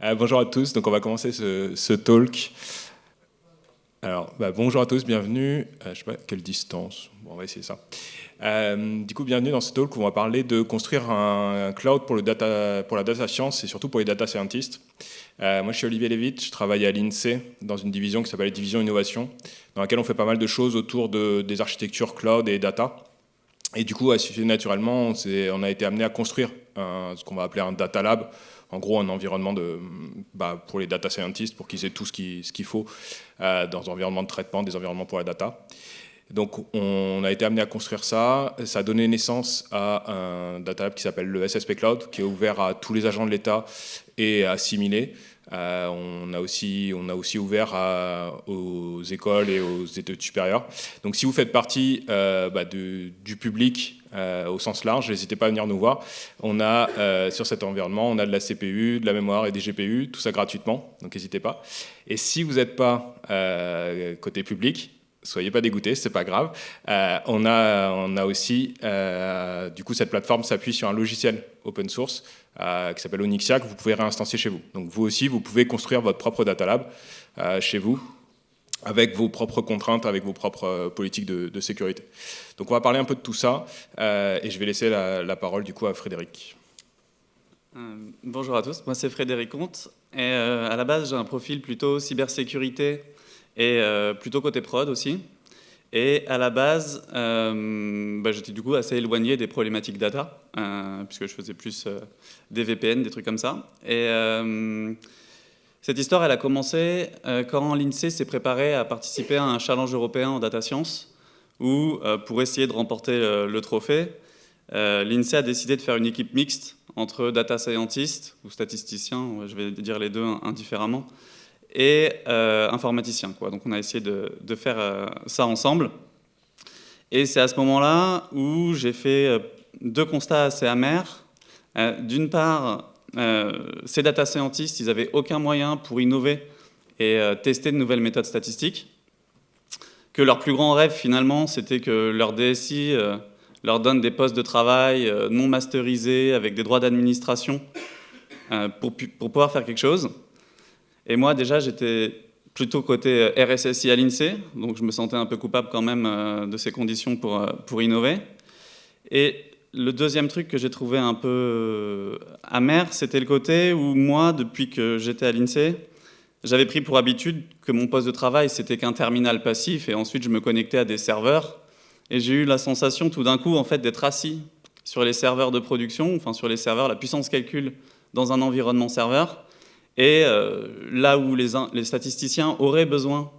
Bonjour à tous, donc on va commencer ce talk. Alors, bonjour à tous, bienvenue. Je sais pas quelle distance, bon, on va essayer ça. Du coup, bienvenue dans ce talk où on va parler de construire un cloud pour la data science et surtout pour les data scientists. Moi, je suis Olivier Lévite, je travaille à l'INSEE dans une division qui s'appelle la division innovation, dans laquelle on fait pas mal de choses autour des architectures cloud et data. Et du coup, assez naturellement, on a été amené à construire ce qu'on va appeler un data lab, en gros un environnement pour les data scientists, pour qu'ils aient tout ce qu'il faut dans un environnement de traitement, des environnements pour la data. Donc on a été amené à construire ça. Ça a donné naissance à un data lab qui s'appelle le SSP Cloud, qui est ouvert à tous les agents de l'État et assimilés. On a aussi ouvert aux écoles et aux études supérieures. Donc si vous faites partie du public au sens large, n'hésitez pas à venir nous voir. On a sur cet environnement, on a de la CPU, de la mémoire et des GPU, tout ça gratuitement, donc n'hésitez pas. Et si vous n'êtes pas côté public, soyez pas dégoûtés, c'est pas grave. On a aussi, du coup, cette plateforme s'appuie sur un logiciel open source qui s'appelle Onyxia, que vous pouvez réinstancier chez vous. Donc vous aussi, vous pouvez construire votre propre data lab chez vous, avec vos propres contraintes, avec vos propres politiques de sécurité. Donc on va parler un peu de tout ça, et je vais laisser la parole du coup à Frédéric. Bonjour à tous, moi c'est Frédéric Comte, et à la base j'ai un profil plutôt cybersécurité, et plutôt côté prod aussi. Et à la base, j'étais du coup assez éloigné des problématiques data, puisque je faisais plus des VPN, des trucs comme ça. Et cette histoire, elle a commencé quand l'INSEE s'est préparé à participer à un challenge européen en data science, où pour essayer de remporter le trophée, l'INSEE a décidé de faire une équipe mixte entre data scientists ou statisticiens, je vais dire les deux indifféremment, et informaticien, quoi. Donc on a essayé de faire ça ensemble. Et c'est à ce moment-là où j'ai fait deux constats assez amers. D'une part, ces data scientists, ils n'avaient aucun moyen pour innover et tester de nouvelles méthodes statistiques. Que leur plus grand rêve, finalement, c'était que leur DSI leur donne des postes de travail non masterisés, avec des droits d'administration, pour pouvoir faire quelque chose. Et moi, déjà, j'étais plutôt côté RSSI à l'INSEE, donc je me sentais un peu coupable quand même de ces conditions pour innover. Et le deuxième truc que j'ai trouvé un peu amer, c'était le côté où moi, depuis que j'étais à l'INSEE, j'avais pris pour habitude que mon poste de travail, c'était qu'un terminal passif, et ensuite je me connectais à des serveurs. Et j'ai eu la sensation tout d'un coup en fait, d'être assis sur les serveurs de production, enfin sur les serveurs, la puissance calcul dans un environnement serveur. Et là où les statisticiens auraient besoin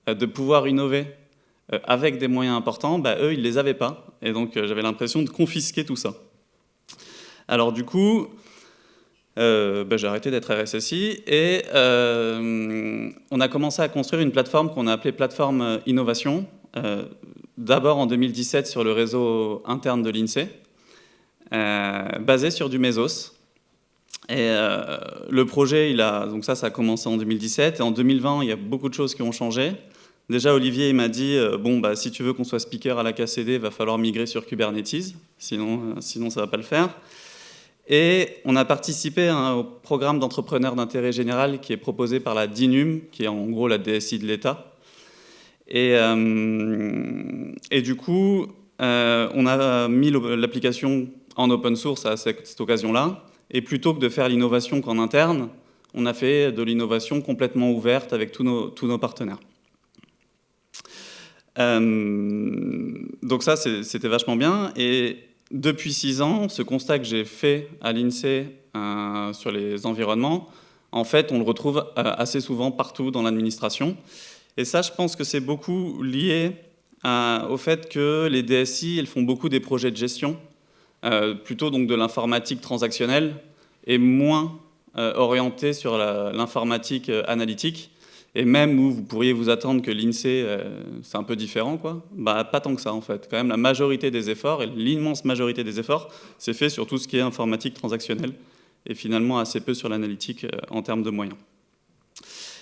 de pouvoir innover avec des moyens importants, eux, ils ne les avaient pas. Et donc, j'avais l'impression de confisquer tout ça. Alors du coup, j'ai arrêté d'être RSSI et on a commencé à construire une plateforme qu'on a appelée plateforme innovation, d'abord en 2017 sur le réseau interne de l'INSEE, basé sur du Mesos. Et le projet, donc ça a commencé en 2017. Et en 2020, il y a beaucoup de choses qui ont changé. Déjà, Olivier il m'a dit, si tu veux qu'on soit speaker à la KCD, il va falloir migrer sur Kubernetes, sinon ça ne va pas le faire. Et on a participé au programme d'entrepreneurs d'intérêt général qui est proposé par la DINUM, qui est en gros la DSI de l'État. Et du coup, on a mis l'application en open source à cette occasion-là. Et plutôt que de faire l'innovation qu'en interne, on a fait de l'innovation complètement ouverte avec tous nos partenaires. Donc ça, c'était vachement bien. Et depuis 6 ans, ce constat que j'ai fait à l'INSEE sur les environnements, en fait, on le retrouve assez souvent partout dans l'administration. Et ça, je pense que c'est beaucoup lié au fait que les DSI, elles font beaucoup des projets de gestion, plutôt donc de l'informatique transactionnelle et moins orienté sur l'informatique analytique, et même où vous pourriez vous attendre que l'INSEE, c'est un peu différent, quoi. Pas tant que ça en fait. Quand même la majorité des efforts, et l'immense majorité des efforts, c'est fait sur tout ce qui est informatique transactionnelle, et finalement assez peu sur l'analytique en termes de moyens.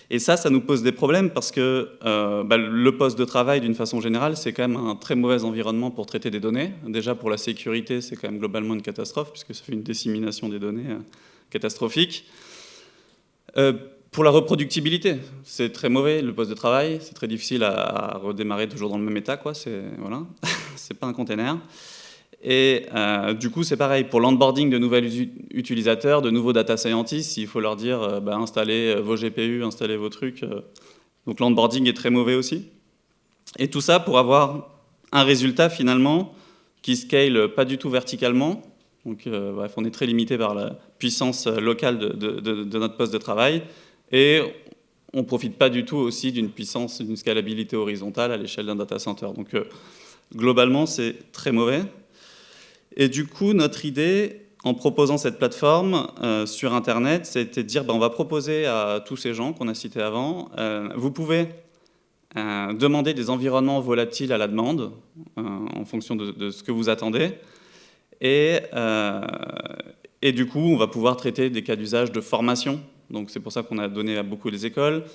Et ça nous pose des problèmes parce que le poste de travail, d'une façon générale, c'est quand même un très mauvais environnement pour traiter des données. Déjà, pour la sécurité, c'est quand même globalement une catastrophe, puisque ça fait une dissémination des données catastrophique. Pour la reproductibilité, c'est très mauvais le poste de travail, c'est très difficile à redémarrer toujours dans le même état, quoi. Voilà, c'est pas un container. Et du coup, c'est pareil, pour l'onboarding de nouveaux utilisateurs, de nouveaux data scientists, il faut leur dire installez vos GPU, installez vos trucs. Donc l'onboarding est très mauvais aussi. Et tout ça pour avoir un résultat finalement qui scale pas du tout verticalement. Donc bref, on est très limité par la puissance locale de notre poste de travail. Et on ne profite pas du tout aussi d'une puissance, d'une scalabilité horizontale à l'échelle d'un data center. Donc globalement, c'est très mauvais. Et du coup, notre idée, en proposant cette plateforme sur Internet, c'était de dire on va proposer à tous ces gens qu'on a cités avant, vous pouvez demander des environnements volatiles à la demande en fonction de ce que vous attendez. Et du coup, on va pouvoir traiter des cas d'usage de formation. Donc c'est pour ça qu'on a donné à beaucoup les écoles.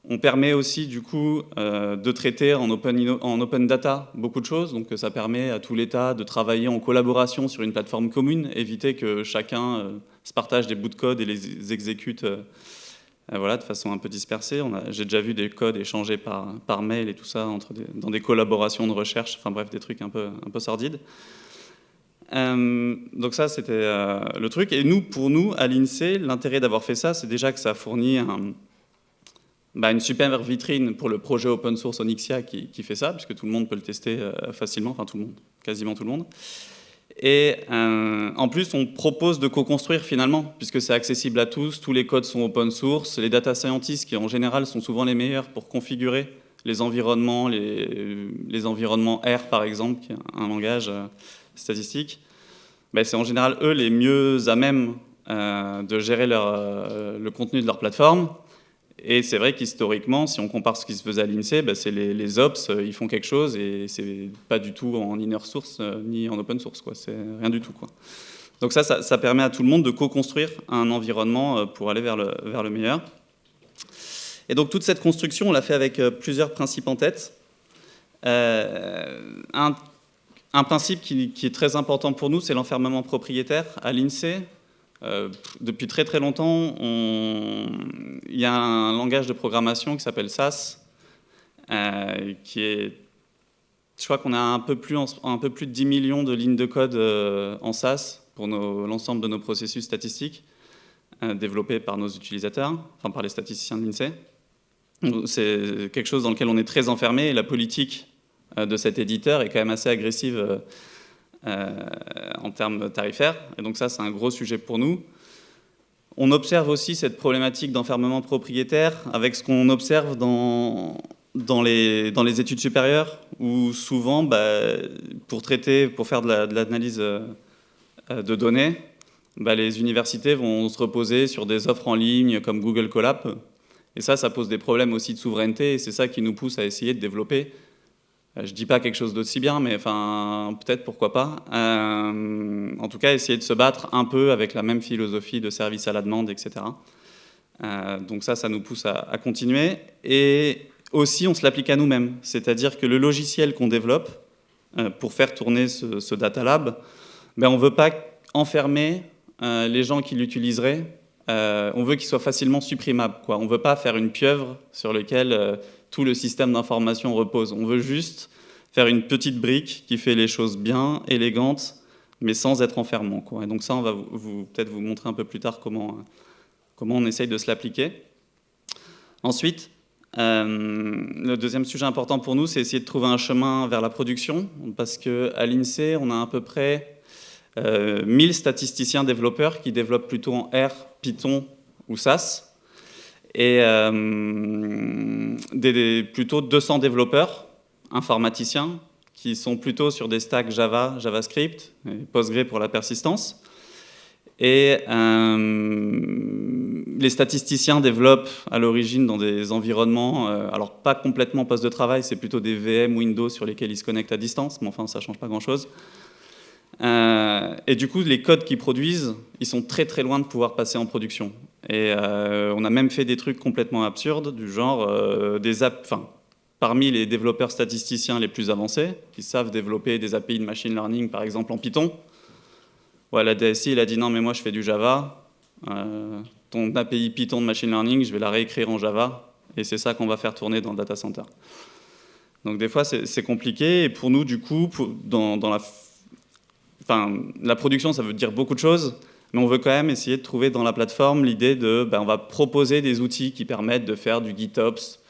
On permet aussi du coup de traiter en open data beaucoup de choses. Donc ça permet à tout l'État de travailler en collaboration sur une plateforme commune, éviter que chacun se partage des bouts de code et les exécute voilà, de façon un peu dispersée. J'ai déjà vu des codes échangés par mail et tout ça dans des collaborations de recherche. Enfin bref, des trucs un peu sordides. Donc ça, c'était le truc. Et pour nous, à l'INSEE, l'intérêt d'avoir fait ça, c'est déjà que ça fournit une super vitrine pour le projet open source Onyxia qui fait ça, puisque tout le monde peut le tester facilement, enfin tout le monde, quasiment tout le monde. Et en plus, on propose de co-construire finalement, puisque c'est accessible à tous les codes sont open source, les data scientists, qui en général sont souvent les meilleurs pour configurer les environnements, les environnements R par exemple, qui est un langage statistique, c'est en général eux les mieux à même de gérer le contenu de leur plateforme. Et c'est vrai qu'historiquement, si on compare ce qui se faisait à l'INSEE, c'est les ops, ils font quelque chose et c'est pas du tout en inner source ni en open source, quoi. C'est rien du tout, quoi. Donc ça permet à tout le monde de co-construire un environnement pour aller vers le meilleur. Et donc toute cette construction, on l'a fait avec plusieurs principes en tête. Un principe qui est très important pour nous, c'est l'enfermement propriétaire. À l'INSEE, depuis très très longtemps, il y a un langage de programmation qui s'appelle SAS, qui est, je crois qu'on a un peu plus de 10 millions de lignes de code en SAS pour l'ensemble de nos processus statistiques, développés par nos utilisateurs, enfin par les statisticiens de l'INSEE. C'est quelque chose dans lequel on est très enfermé, et la politique de cet éditeur est quand même assez agressive en termes tarifaires. Et donc ça, c'est un gros sujet pour nous. On observe aussi cette problématique d'enfermement propriétaire avec ce qu'on observe dans les études supérieures, où souvent, pour faire de l'analyse de données, les universités vont se reposer sur des offres en ligne comme Google Colab. Et ça pose des problèmes aussi de souveraineté, et c'est ça qui nous pousse à essayer de développer. Je ne dis pas quelque chose d'autre si bien, mais peut-être, pourquoi pas. En tout cas, essayer de se battre un peu avec la même philosophie de service à la demande, etc. Donc ça nous pousse à continuer. Et aussi, on se l'applique à nous-mêmes. C'est-à-dire que le logiciel qu'on développe pour faire tourner ce Data Lab, on ne veut pas enfermer les gens qui l'utiliseraient. On veut qu'il soit facilement supprimable, quoi. On ne veut pas faire une pieuvre sur laquelle tout le système d'information repose. On veut juste faire une petite brique qui fait les choses bien, élégantes, mais sans être enfermant, quoi. Et donc ça, on va peut-être vous montrer un peu plus tard comment on essaye de se l'appliquer. Ensuite, le deuxième sujet important pour nous, c'est essayer de trouver un chemin vers la production, parce qu'à l'INSEE, on a à peu près 1000 statisticiens développeurs qui développent plutôt en R, Python ou SAS, et plutôt 200 développeurs informaticiens qui sont plutôt sur des stacks Java, JavaScript, et Postgre pour la persistance. Et les statisticiens développent à l'origine dans des environnements, alors pas complètement poste de travail, c'est plutôt des VM Windows sur lesquels ils se connectent à distance, mais enfin ça ne change pas grand-chose. Et du coup, les codes qu'ils produisent, ils sont très très loin de pouvoir passer en production. Et on a même fait des trucs complètement absurdes, du genre parmi les développeurs statisticiens les plus avancés, qui savent développer des API de machine learning, par exemple en Python. Ouais, la DSI, elle a dit non, mais moi je fais du Java. ton API Python de machine learning, je vais la réécrire en Java, et c'est ça qu'on va faire tourner dans le data center. Donc des fois, c'est compliqué, et pour nous, du coup, la production, ça veut dire beaucoup de choses, mais on veut quand même essayer de trouver dans la plateforme l'idée de, on va proposer des outils qui permettent de faire du GitOps,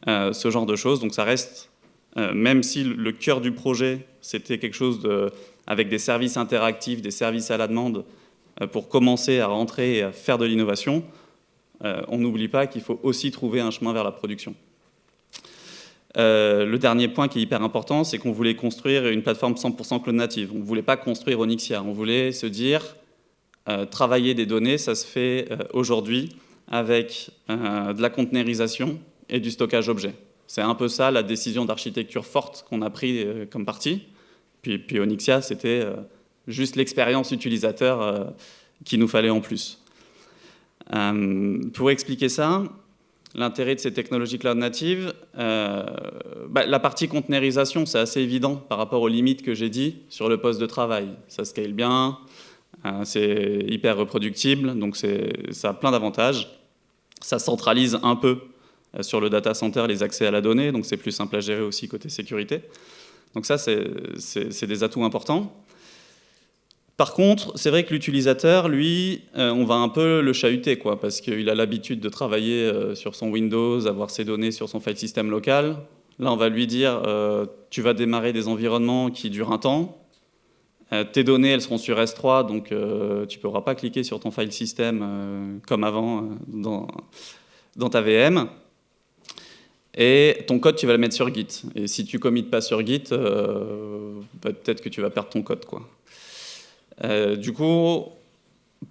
ce genre de choses. Donc ça reste, même si le cœur du projet, c'était quelque chose avec des services interactifs, des services à la demande, pour commencer à rentrer et à faire de l'innovation, on n'oublie pas qu'il faut aussi trouver un chemin vers la production. Le dernier point qui est hyper important, c'est qu'on voulait construire une plateforme 100% cloud native. On ne voulait pas construire Onyxia, on voulait se dire, travailler des données, ça se fait aujourd'hui avec de la containerisation et du stockage objet. C'est un peu ça la décision d'architecture forte qu'on a pris comme partie. Puis Onyxia, c'était juste l'expérience utilisateur qu'il nous fallait en plus. Pour expliquer ça, l'intérêt de ces technologies cloud natives, la partie containerisation, c'est assez évident par rapport aux limites que j'ai dit sur le poste de travail. Ça scale bien, c'est hyper reproductible, donc ça a plein d'avantages. Ça centralise un peu sur le data center les accès à la donnée, donc c'est plus simple à gérer aussi côté sécurité. Donc ça, c'est des atouts importants. Par contre, c'est vrai que l'utilisateur, lui, on va un peu le chahuter, quoi, parce qu'il a l'habitude de travailler sur son Windows, avoir ses données sur son file system local. Là, on va lui dire, tu vas démarrer des environnements qui durent un temps. Tes données, elles seront sur S3, donc tu ne pourras pas cliquer sur ton file system comme avant dans ta VM. Et ton code, tu vas le mettre sur Git. Et si tu commits pas sur Git, peut-être que tu vas perdre ton code, quoi. Du coup,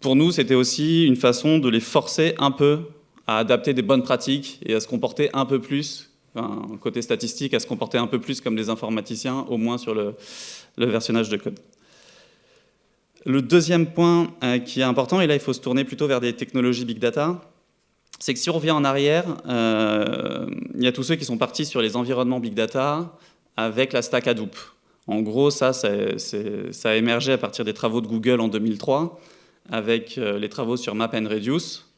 pour nous, c'était aussi une façon de les forcer un peu à adapter des bonnes pratiques et à se comporter un peu plus, côté statistique, à se comporter un peu plus comme des informaticiens, au moins sur le versionnage de code. Le deuxième point qui est important, et là il faut se tourner plutôt vers des technologies big data, c'est que si on revient en arrière, il y a tous ceux qui sont partis sur les environnements big data avec la stack Hadoop. En gros, ça a émergé à partir des travaux de Google en 2003, avec les travaux sur Map and Reduce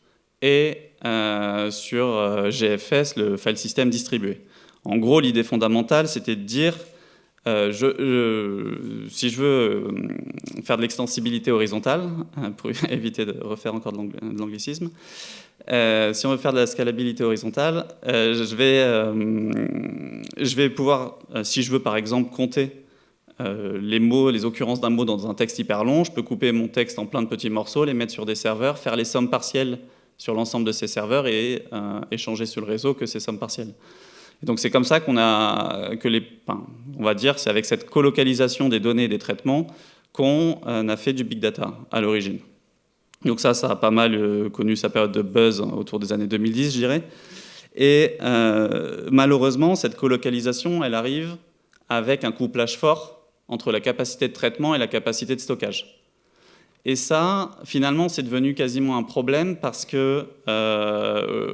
et sur GFS, le file system distribué. En gros, l'idée fondamentale, c'était de dire, si je veux faire de l'extensibilité horizontale, pour éviter de refaire encore de l'anglicisme, si on veut faire de la scalabilité horizontale, je vais pouvoir, si je veux par exemple compter les occurrences d'un mot dans un texte hyper long, je peux couper mon texte en plein de petits morceaux, les mettre sur des serveurs, faire les sommes partielles sur l'ensemble de ces serveurs et échanger sur le réseau que ces sommes partielles. Et donc c'est comme ça on va dire, c'est avec cette colocalisation des données et des traitements qu'on a fait du big data à l'origine. Donc ça a pas mal connu sa période de buzz autour des années 2010, je dirais. Et malheureusement, cette colocalisation, elle arrive avec un couplage fort entre la capacité de traitement et la capacité de stockage. Et ça, finalement, c'est devenu quasiment un problème parce que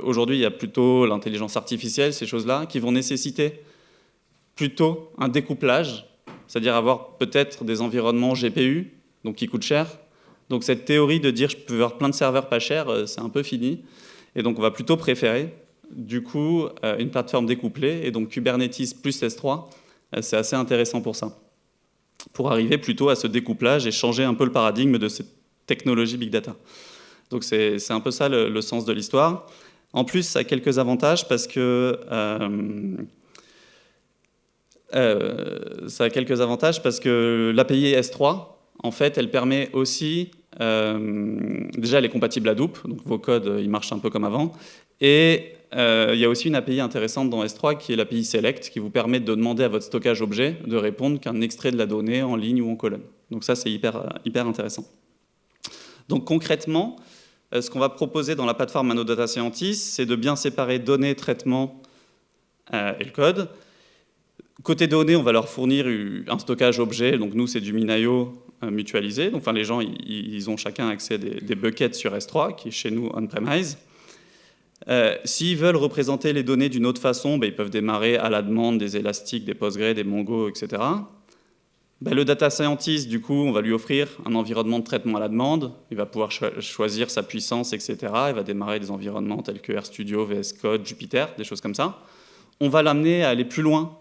aujourd'hui, il y a plutôt l'intelligence artificielle, ces choses-là, qui vont nécessiter plutôt un découplage, c'est-à-dire avoir peut-être des environnements GPU, donc qui coûtent cher. Donc cette théorie de dire je peux avoir plein de serveurs pas chers, c'est un peu fini. Et donc on va plutôt préférer, du coup, une plateforme découplée, et donc Kubernetes plus S3, c'est assez intéressant pour ça, pour arriver plutôt à ce découplage et changer un peu le paradigme de cette technologie big data. Donc c'est un peu ça le sens de l'histoire. En plus, ça a quelques avantages parce que l'API S3, en fait, elle permet aussi, déjà elle est compatible Hadoop, donc vos codes ils marchent un peu comme avant, et il y a aussi une API intéressante dans S3 qui est l'API Select, qui vous permet de demander à votre stockage objet de répondre qu'un extrait de la donnée en ligne ou en colonne. Donc ça c'est hyper intéressant. Donc concrètement, ce qu'on va proposer dans la plateforme Nano Data Scientist, c'est de bien séparer données, traitement et le code. Côté données, on va leur fournir un stockage objet, donc nous c'est du Minayo mutualisé, donc les gens ils ont chacun accès à des buckets sur S3, qui est chez nous on-premise. S'ils veulent représenter les données d'une autre façon, ils peuvent démarrer à la demande des élastiques, des Postgres, des Mongo, etc. Le data scientist, du coup, on va lui offrir un environnement de traitement à la demande. Il va pouvoir choisir sa puissance, etc. Il va démarrer des environnements tels que RStudio, VS Code, Jupyter, des choses comme ça. On va l'amener à aller plus loin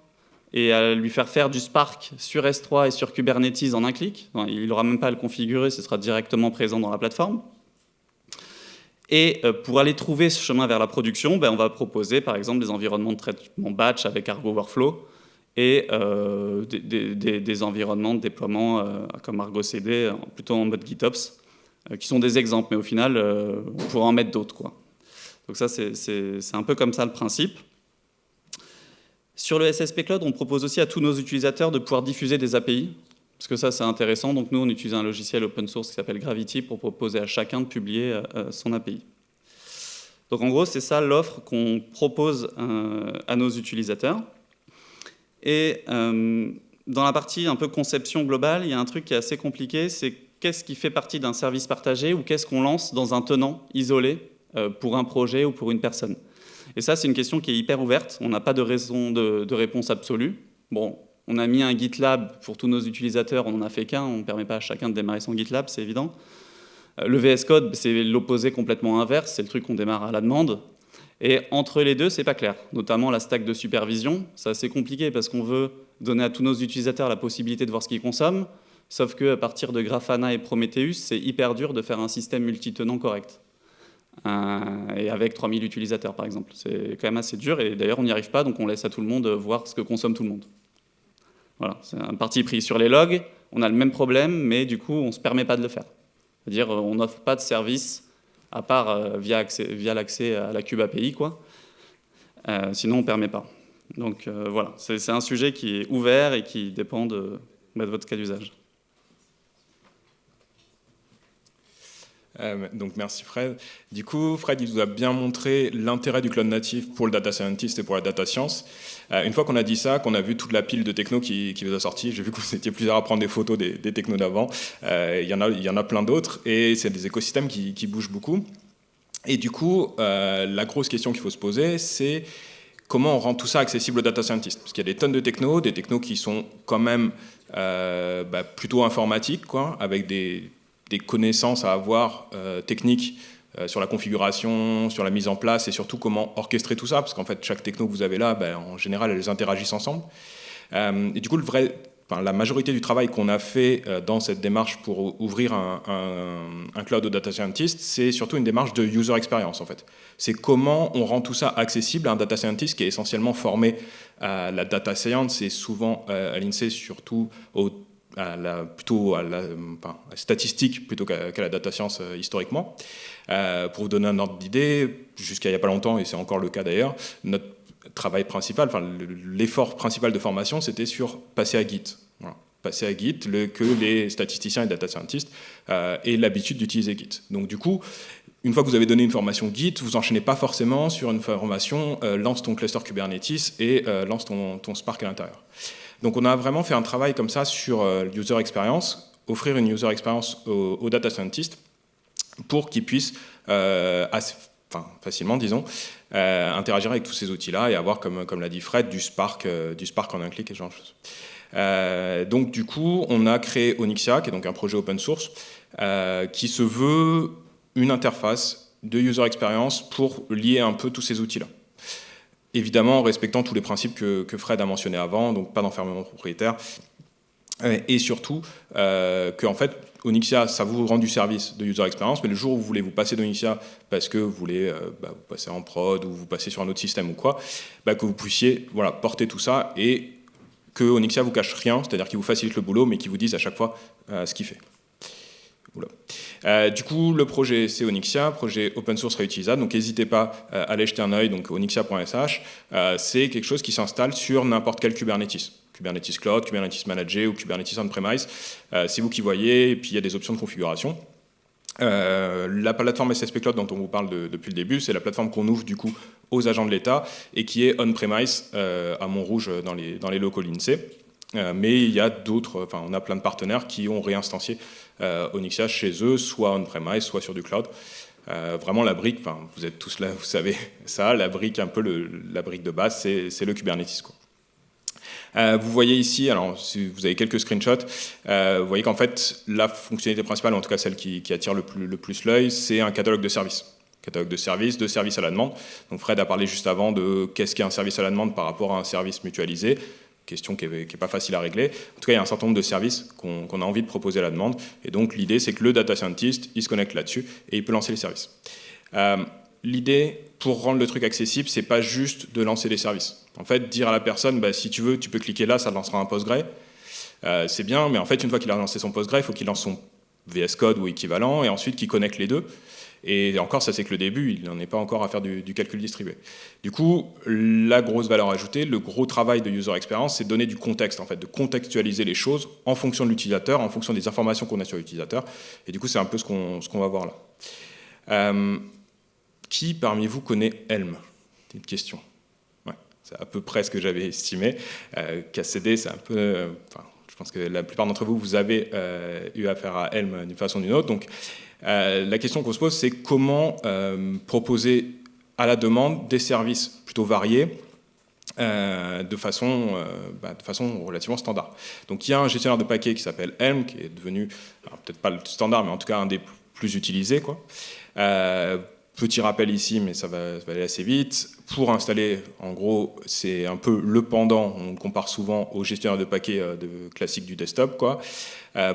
et à lui faire du Spark sur S3 et sur Kubernetes en un clic. Il n'aura même pas à le configurer, ce sera directement présent dans la plateforme. Et pour aller trouver ce chemin vers la production, on va proposer par exemple des environnements de traitement batch avec Argo Workflow et des environnements de déploiement comme Argo CD, plutôt en mode GitOps, qui sont des exemples, mais au final, on pourra en mettre d'autres, quoi. Donc ça, c'est un peu comme ça le principe. Sur le SSP Cloud, on propose aussi à tous nos utilisateurs de pouvoir diffuser des API, parce que ça, c'est intéressant. Donc nous, on utilise un logiciel open source qui s'appelle Gravity pour proposer à chacun de publier son API. Donc en gros, c'est ça l'offre qu'on propose à nos utilisateurs. Et dans la partie un peu conception globale, il y a un truc qui est assez compliqué, c'est qu'est-ce qui fait partie d'un service partagé ou qu'est-ce qu'on lance dans un tenant isolé pour un projet ou pour une personne. Et ça, c'est une question qui est hyper ouverte. On n'a pas de raison de réponse absolue. Bon, on a mis un GitLab pour tous nos utilisateurs, on n'en a fait qu'un, on ne permet pas à chacun de démarrer son GitLab, c'est évident. Le VS Code, c'est l'opposé complètement inverse, c'est le truc qu'on démarre à la demande. Et entre les deux, c'est pas clair. Notamment la stack de supervision, c'est assez compliqué parce qu'on veut donner à tous nos utilisateurs la possibilité de voir ce qu'ils consomment, sauf qu'à partir de Grafana et Prometheus, c'est hyper dur de faire un système multitenant correct. Et avec 3000 utilisateurs, par exemple. C'est quand même assez dur, et d'ailleurs, on n'y arrive pas, donc on laisse à tout le monde voir ce que consomme tout le monde. Voilà, c'est un parti pris. Sur les logs, on a le même problème, mais du coup, on ne se permet pas de le faire. C'est-à-dire, on n'offre pas de service, à part via l'accès à la Kube API, quoi. Sinon, on ne permet pas. Donc voilà, c'est un sujet qui est ouvert et qui dépend de votre cas d'usage. Donc merci Fred. Du coup, Fred, il nous a bien montré l'intérêt du cloud natif pour le data scientist et pour la data science. Une fois qu'on a dit ça, qu'on a vu toute la pile de technos qui vous a sorti, j'ai vu que vous étiez plusieurs à prendre des photos des technos d'avant. Il y en a plein d'autres et c'est des écosystèmes qui bougent beaucoup. Et du coup, la grosse question qu'il faut se poser, c'est comment on rend tout ça accessible aux data scientists. Parce qu'il y a des tonnes de technos, des technos qui sont quand même plutôt informatiques, quoi, avec des connaissances à avoir techniques sur la configuration, sur la mise en place et surtout comment orchestrer tout ça, parce qu'en fait chaque techno que vous avez là, en général elles interagissent ensemble. Et du coup la majorité du travail qu'on a fait dans cette démarche pour ouvrir un cloud aux data scientists, c'est surtout une démarche de user experience en fait. C'est comment on rend tout ça accessible à un data scientist qui est essentiellement formé à la data science et souvent à l'INSEE surtout plutôt à la statistique plutôt qu'à la data science historiquement. Pour vous donner un ordre d'idée, jusqu'à il n'y a pas longtemps, et c'est encore le cas d'ailleurs, notre travail principal, l'effort principal de formation, c'était sur passer à Git. Voilà. Passer à Git, que les statisticiens et data scientists aient l'habitude d'utiliser Git. Donc du coup, une fois que vous avez donné une formation Git, vous enchaînez pas forcément sur une formation lance ton cluster Kubernetes et lance ton Spark à l'intérieur. Donc on a vraiment fait un travail comme ça sur user experience, offrir une user experience aux data scientists pour qu'ils puissent facilement, disons, interagir avec tous ces outils-là et avoir, comme l'a dit Fred, du Spark en un clic et ce genre de choses. Donc du coup, on a créé Onyxia, qui est donc un projet open source, qui se veut une interface de user experience pour lier un peu tous ces outils-là. Évidemment en respectant tous les principes que Fred a mentionnés avant, donc pas d'enfermement propriétaire, et surtout que en fait, Onyxia, ça vous rend du service de user experience, mais le jour où vous voulez vous passer d'Onyxia parce que vous voulez vous passer en prod ou vous passer sur un autre système ou quoi, que vous puissiez porter tout ça et que Onyxia vous cache rien, c'est-à-dire qu'il vous facilite le boulot, mais qu'il vous dise à chaque fois ce qu'il fait. Du coup, le projet, c'est Onyxia, projet open source réutilisable, donc n'hésitez pas à aller jeter un œil, donc onyxia.sh, c'est quelque chose qui s'installe sur n'importe quel Kubernetes. Kubernetes Cloud, Kubernetes Managed ou Kubernetes On-Premise, c'est vous qui voyez, et puis il y a des options de configuration. La plateforme SSP Cloud dont on vous parle depuis le début, c'est la plateforme qu'on ouvre du coup aux agents de l'État et qui est on-premise à Montrouge dans les locaux de l'INSEE. Mais il y a d'autres, on a plein de partenaires qui ont réinstancié Onyxia chez eux, soit on-premise, soit sur du cloud. Vraiment la brique, vous êtes tous là, vous savez ça, la brique un peu la brique de base, c'est le Kubernetes, quoi. Vous voyez ici, alors si vous avez quelques screenshots, vous voyez qu'en fait, la fonctionnalité principale, en tout cas celle qui attire le plus l'œil, c'est un catalogue de services. Catalogue de services à la demande. Donc Fred a parlé juste avant de qu'est-ce qu'est un service à la demande par rapport à un service mutualisé. Question qui n'est pas facile à régler. En tout cas, il y a un certain nombre de services qu'on a envie de proposer à la demande. Et donc, l'idée, c'est que le data scientist, il se connecte là-dessus et il peut lancer les services. L'idée, pour rendre le truc accessible, c'est pas juste de lancer des services. En fait, dire à la personne, bah, si tu veux, tu peux cliquer là, ça te lancera un Postgre. C'est bien, mais en fait, une fois qu'il a lancé son Postgre, il faut qu'il lance son VS Code ou équivalent, et ensuite qu'il connecte les deux. Et encore, ça c'est que le début, il n'en est pas encore à faire du calcul distribué. Du coup, la grosse valeur ajoutée, le gros travail de user experience, c'est de donner du contexte, en fait, de contextualiser les choses en fonction de l'utilisateur, en fonction des informations qu'on a sur l'utilisateur. Et du coup, c'est un peu ce qu'on va voir là. Qui parmi vous connaît Helm? C'est une question. Ouais, c'est à peu près ce que j'avais estimé. KCD, c'est un peu... je pense que la plupart d'entre vous, vous avez eu affaire à Helm d'une façon ou d'une autre. Donc, la question qu'on se pose, c'est comment proposer à la demande des services plutôt variés de façon relativement standard. Donc il y a un gestionnaire de paquets qui s'appelle Helm, qui est devenu, peut-être pas le standard, mais en tout cas un des plus utilisés, quoi. Petit rappel ici, mais ça va aller assez vite. Pour installer, en gros, c'est un peu le pendant, on compare souvent au gestionnaire de paquets classique du desktop, quoi.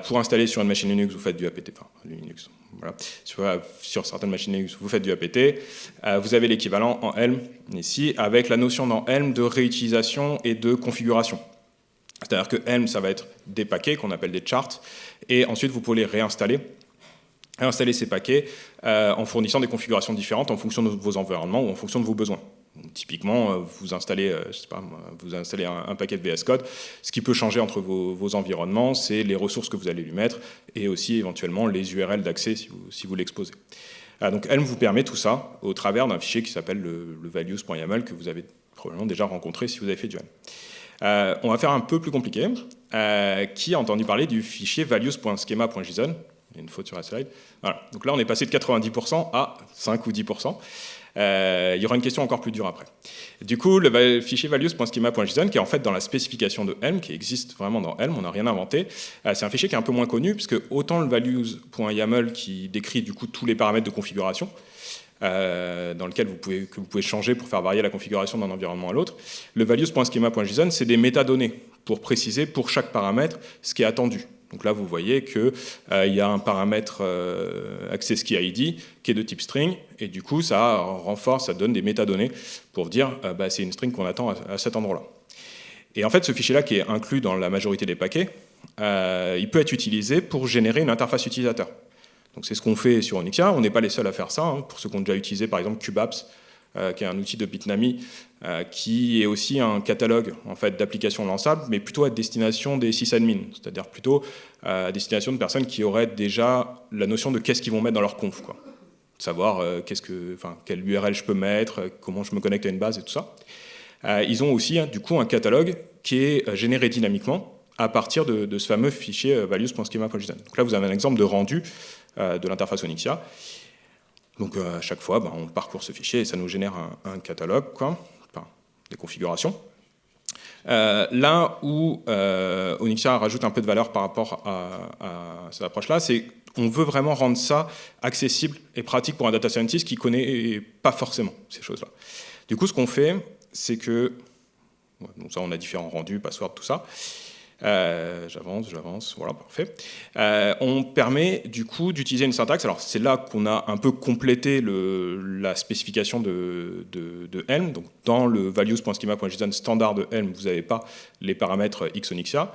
Pour installer sur une machine Linux, vous faites du apt, enfin Linux, voilà. Sur certaines machines Linux, vous faites du apt. Vous avez l'équivalent en Helm, ici, avec la notion dans Helm de réutilisation et de configuration. C'est-à-dire que Helm, ça va être des paquets qu'on appelle des charts, et ensuite vous pouvez les réinstaller ces paquets en fournissant des configurations différentes en fonction de vos environnements ou en fonction de vos besoins. Donc, typiquement, vous installez, un paquet de VS Code. Ce qui peut changer entre vos environnements, c'est les ressources que vous allez lui mettre et aussi éventuellement les URL d'accès si vous l'exposez. Donc Helm vous permet tout ça au travers d'un fichier qui s'appelle le values.yaml que vous avez probablement déjà rencontré si vous avez fait du Helm. On va faire un peu plus compliqué. Qui a entendu parler du fichier values.schema.json? Il y a une faute sur la slide. Voilà. Donc là, on est passé de 90% à 5 ou 10%. Il y aura une question encore plus dure après. Du coup, le fichier values.schema.json, qui est en fait dans la spécification de Helm, qui existe vraiment dans Helm, on n'a rien inventé, c'est un fichier qui est un peu moins connu, puisque autant le values.yaml qui décrit du coup tous les paramètres de configuration, dans lequel vous pouvez changer pour faire varier la configuration d'un environnement à l'autre, le values.schema.json, c'est des métadonnées pour préciser pour chaque paramètre ce qui est attendu. Donc là, vous voyez qu'il y a un paramètre access key ID qui est de type string, et du coup, ça renforce, ça donne des métadonnées pour dire c'est une string qu'on attend à cet endroit-là. Et en fait, ce fichier-là, qui est inclus dans la majorité des paquets, il peut être utilisé pour générer une interface utilisateur. Donc c'est ce qu'on fait sur Onyxia. On n'est pas les seuls à faire ça. Pour ceux qui ont déjà utilisé, par exemple, Cubeapps, qui est un outil de Bitnami, qui est aussi un catalogue en fait, d'applications lançables, mais plutôt à destination des sysadmins, c'est-à-dire plutôt à destination de personnes qui auraient déjà la notion de qu'est-ce qu'ils vont mettre dans leur conf, quoi. Savoir quelle URL je peux mettre, comment je me connecte à une base et tout ça. Ils ont aussi du coup un catalogue qui est généré dynamiquement à partir de ce fameux fichier values.schema.json. Donc là, vous avez un exemple de rendu de l'interface Onyxia. Donc à chaque fois, on parcourt ce fichier et ça nous génère un catalogue, quoi, enfin, des configurations. Là où Onyxia rajoute un peu de valeur par rapport à cette approche-là, c'est qu'on veut vraiment rendre ça accessible et pratique pour un data scientist qui ne connaît pas forcément ces choses-là. Du coup, ce qu'on fait, c'est que... Donc ça, on a différents rendus, passwords, tout ça. J'avance, voilà, parfait. On permet du coup d'utiliser une syntaxe. Alors c'est là qu'on a un peu complété la spécification de Helm. Donc dans le values.schema.json standard de Helm, vous n'avez pas les paramètres Onyxia.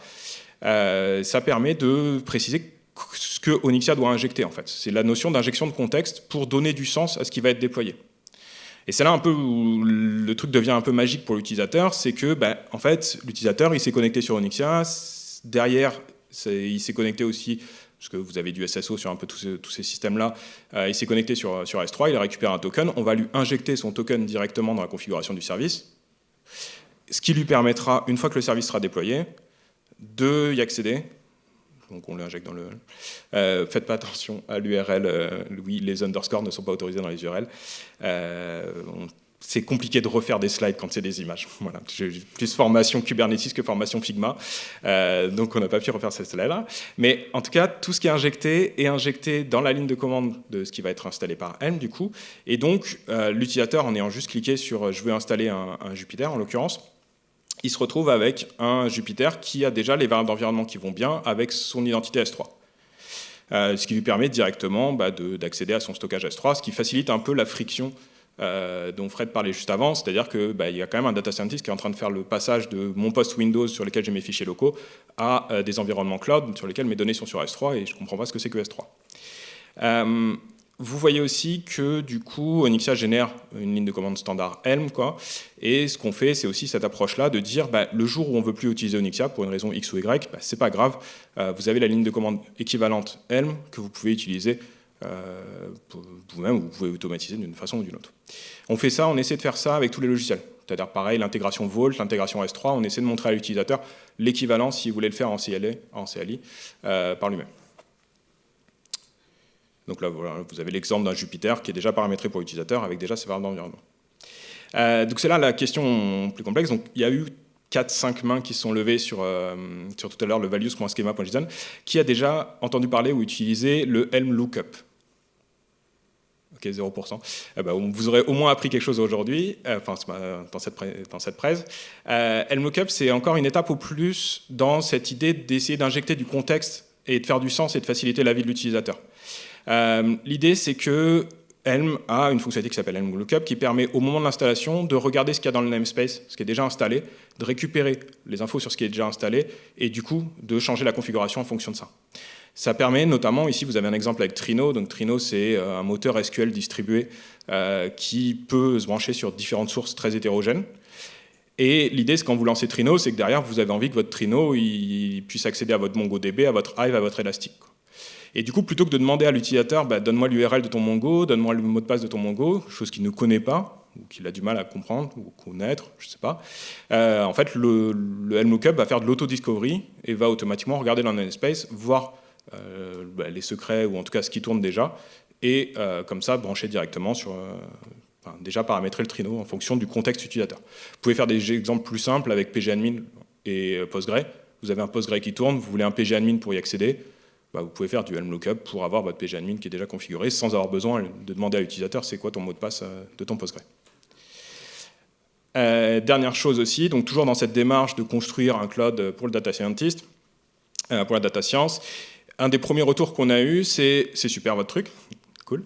Ça permet de préciser ce que Onyxia doit injecter en fait. C'est la notion d'injection de contexte pour donner du sens à ce qui va être déployé. Et c'est là un peu où le truc devient un peu magique pour l'utilisateur, c'est que, en fait, l'utilisateur, il s'est connecté sur Onyxia, derrière, il s'est connecté aussi, parce que vous avez du SSO sur un peu tous ces systèmes-là, il s'est connecté sur S3, il a récupéré un token, on va lui injecter son token directement dans la configuration du service, ce qui lui permettra, une fois que le service sera déployé, de y accéder. Donc on l'injecte dans le... faites pas attention à l'URL, oui, les underscores ne sont pas autorisés dans les URL. c'est compliqué de refaire des slides quand c'est des images. Voilà. J'ai plus formation Kubernetes que formation Figma, donc on n'a pas pu refaire cette slide-là. Mais en tout cas, tout ce qui est injecté dans la ligne de commande de ce qui va être installé par Helm, du coup. Et donc, l'utilisateur, en ayant juste cliqué sur « je veux installer un Jupyter », en l'occurrence, il se retrouve avec un Jupyter qui a déjà les variables d'environnement qui vont bien avec son identité S3. Ce qui lui permet directement d'accéder à son stockage S3, ce qui facilite un peu la friction dont Fred parlait juste avant, c'est-à-dire qu'il y a quand même un data scientist qui est en train de faire le passage de mon poste Windows sur lequel j'ai mes fichiers locaux à des environnements cloud sur lesquels mes données sont sur S3 et je ne comprends pas ce que c'est que S3. Vous voyez aussi que du coup Onyxia génère une ligne de commande standard Helm, et ce qu'on fait, c'est aussi cette approche-là de dire le jour où on ne veut plus utiliser Onyxia pour une raison X ou Y, c'est pas grave, vous avez la ligne de commande équivalente Helm que vous pouvez utiliser vous-même, vous pouvez automatiser d'une façon ou d'une autre. On fait ça, on essaie de faire ça avec tous les logiciels. C'est-à-dire pareil, l'intégration Vault, l'intégration S3, on essaie de montrer à l'utilisateur l'équivalent s'il voulait le faire en CLI par lui-même. Donc là, voilà, vous avez l'exemple d'un Jupyter qui est déjà paramétré pour l'utilisateur avec déjà ses variables d'environnement. Donc c'est là la question plus complexe. Donc il y a eu 4-5 mains qui se sont levées sur tout à l'heure le values.schema.json, qui a déjà entendu parler ou utilisé le Helm Lookup. Ok, 0%. Vous aurez au moins appris quelque chose aujourd'hui, dans cette presse. Helm Lookup, c'est encore une étape au plus dans cette idée d'essayer d'injecter du contexte et de faire du sens et de faciliter la vie de l'utilisateur. L'idée, c'est que Helm a une fonctionnalité qui s'appelle Helm Lookup qui permet au moment de l'installation de regarder ce qu'il y a dans le namespace, ce qui est déjà installé, de récupérer les infos sur ce qui est déjà installé et du coup de changer la configuration en fonction de ça. Ça permet notamment, ici vous avez un exemple avec Trino, donc Trino c'est un moteur SQL distribué qui peut se brancher sur différentes sources très hétérogènes. Et l'idée, c'est quand vous lancez Trino, c'est que derrière vous avez envie que votre Trino il puisse accéder à votre MongoDB, à votre Hive, à votre Elastic. Et du coup, plutôt que de demander à l'utilisateur, donne-moi l'URL de ton Mongo, donne-moi le mot de passe de ton Mongo, chose qu'il ne connaît pas, ou qu'il a du mal à comprendre, ou connaître, je ne sais pas, en fait, le Helm Lookup va faire de l'auto-discovery et va automatiquement regarder dans le namespace, voir les secrets, ou en tout cas ce qui tourne déjà, et comme ça, brancher directement sur... déjà paramétrer le Trino en fonction du contexte utilisateur. Vous pouvez faire des exemples plus simples avec pgadmin et Postgre. Vous avez un Postgre qui tourne, vous voulez un pgadmin pour y accéder, vous pouvez faire du Helm Lookup pour avoir votre pgadmin qui est déjà configuré sans avoir besoin de demander à l'utilisateur c'est quoi ton mot de passe de ton Postgre. Dernière chose aussi, donc toujours dans cette démarche de construire un cloud pour le data scientist, pour la data science, un des premiers retours qu'on a eu, c'est super votre truc, cool,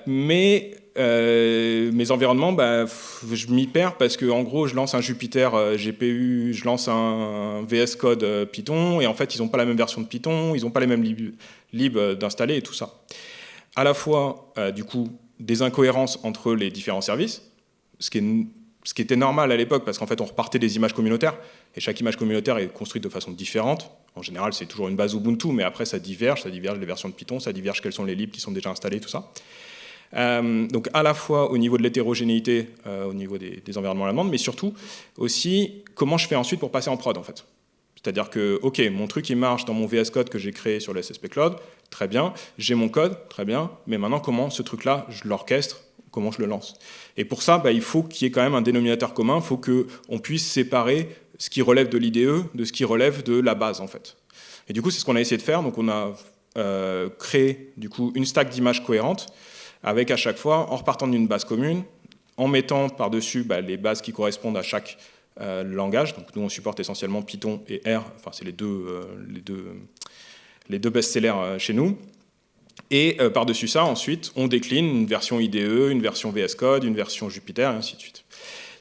mais mes environnements, je m'y perds parce que en gros, je lance un Jupyter GPU, je lance un VS Code Python, et en fait, ils n'ont pas la même version de Python, ils n'ont pas les mêmes libs d'installer et tout ça. À la fois, du coup, des incohérences entre les différents services, ce qui était normal à l'époque parce qu'en fait, on repartait des images communautaires, et chaque image communautaire est construite de façon différente. En général, c'est toujours une base Ubuntu, mais après, ça diverge les versions de Python, ça diverge quels sont les libs qui sont déjà installés, tout ça. Donc à la fois au niveau de l'hétérogénéité, au niveau des environnements à la demande, mais surtout aussi comment je fais ensuite pour passer en prod en fait. C'est-à-dire que, ok, mon truc il marche dans mon VS Code que j'ai créé sur le SSP Cloud, très bien, j'ai mon code, très bien, mais maintenant comment ce truc-là, je l'orchestre, comment je le lance. Et pour ça, il faut qu'il y ait quand même un dénominateur commun, il faut qu'on puisse séparer ce qui relève de l'IDE de ce qui relève de la base en fait. Et du coup, c'est ce qu'on a essayé de faire, donc on a créé du coup une stack d'images cohérentes, avec à chaque fois, en repartant d'une base commune, en mettant par-dessus les bases qui correspondent à chaque langage. Donc nous, on supporte essentiellement Python et R, enfin c'est les deux best-sellers chez nous. Et par-dessus ça, ensuite, on décline une version IDE, une version VS Code, une version Jupyter, et ainsi de suite.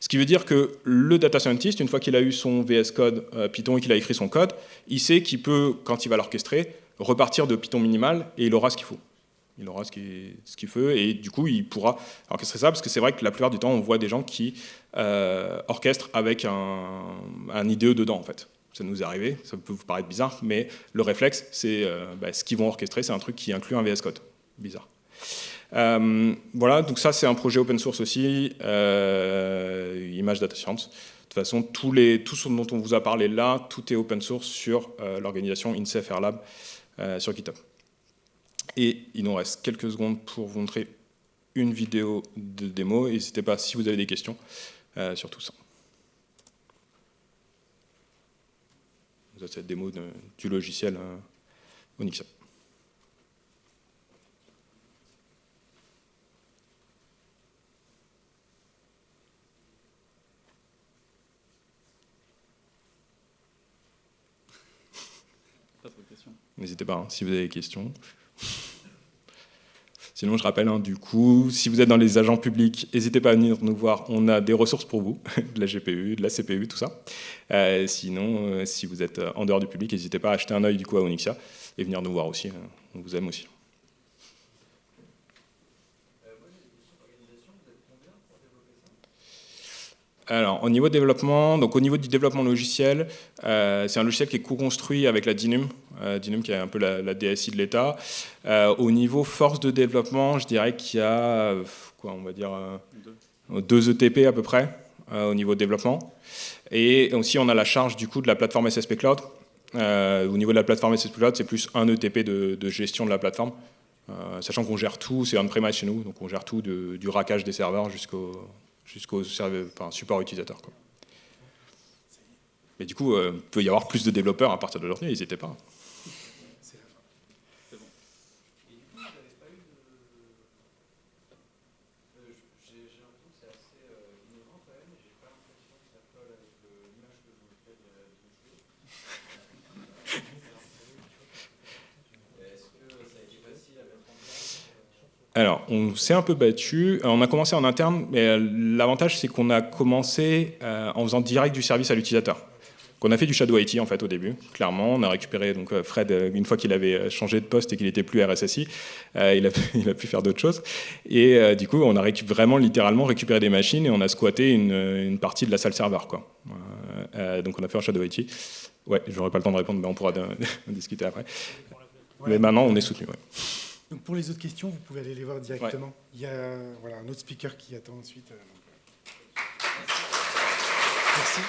Ce qui veut dire que le data scientist, une fois qu'il a eu son VS Code Python et qu'il a écrit son code, il sait qu'il peut, quand il va l'orchestrer, repartir de Python minimal et il aura ce qu'il faut. Il aura ce qu'il veut et du coup il pourra orchestrer ça parce que c'est vrai que la plupart du temps on voit des gens qui orchestrent avec un IDE dedans en fait. Ça nous est arrivé, ça peut vous paraître bizarre, mais le réflexe c'est ce qu'ils vont orchestrer, c'est un truc qui inclut un VS Code. Bizarre. Voilà, donc ça c'est un projet open source aussi, Image Data Science. De toute façon, tout ce dont on vous a parlé là, tout est open source sur l'organisation INCEF Airlab sur GitHub. Et il nous reste quelques secondes pour vous montrer une vidéo de démo. N'hésitez pas si vous avez des questions sur tout ça. Vous avez cette démo du logiciel Onyxia. Pas trop de questions. N'hésitez pas si vous avez des questions. Sinon, je rappelle, du coup, si vous êtes dans les agents publics, n'hésitez pas à venir nous voir. On a des ressources pour vous, de la GPU, de la CPU, tout ça. Sinon, si vous êtes en dehors du public, n'hésitez pas à acheter un œil du coup à Onyxia et venir nous voir aussi. On vous aime aussi. Alors, au niveau de développement, donc au niveau du développement logiciel, c'est un logiciel qui est co-construit avec la DINUM, DINUM qui est un peu la DSI de l'État. Au niveau force de développement, je dirais qu'il y a, quoi, on va dire, 2 ETP à peu près au niveau développement. Et aussi, on a la charge du coup de la plateforme SSP Cloud. Au niveau de la plateforme SSP Cloud, c'est plus un ETP de gestion de la plateforme, sachant qu'on gère tout, c'est on-premise chez nous, donc on gère tout du rackage des serveurs jusqu'au support utilisateur, quoi. Mais du coup, il peut y avoir plus de développeurs à partir d'aujourd'hui, n'hésitez pas. Alors, on s'est un peu battu. On a commencé en interne, mais l'avantage, c'est qu'on a commencé en faisant direct du service à l'utilisateur. On a fait du Shadow IT en fait au début, clairement. On a récupéré donc Fred une fois qu'il avait changé de poste et qu'il n'était plus RSSI, il a pu faire d'autres choses. Et du coup, on a vraiment littéralement récupéré des machines et on a squatté une partie de la salle serveur, quoi. Donc on a fait un Shadow IT. Ouais, j'aurai pas le temps de répondre, mais on pourra en discuter après. Mais maintenant, on est soutenu. Ouais. Donc pour les autres questions, vous pouvez aller les voir directement. Ouais. Il y a un autre speaker qui attend ensuite. Merci.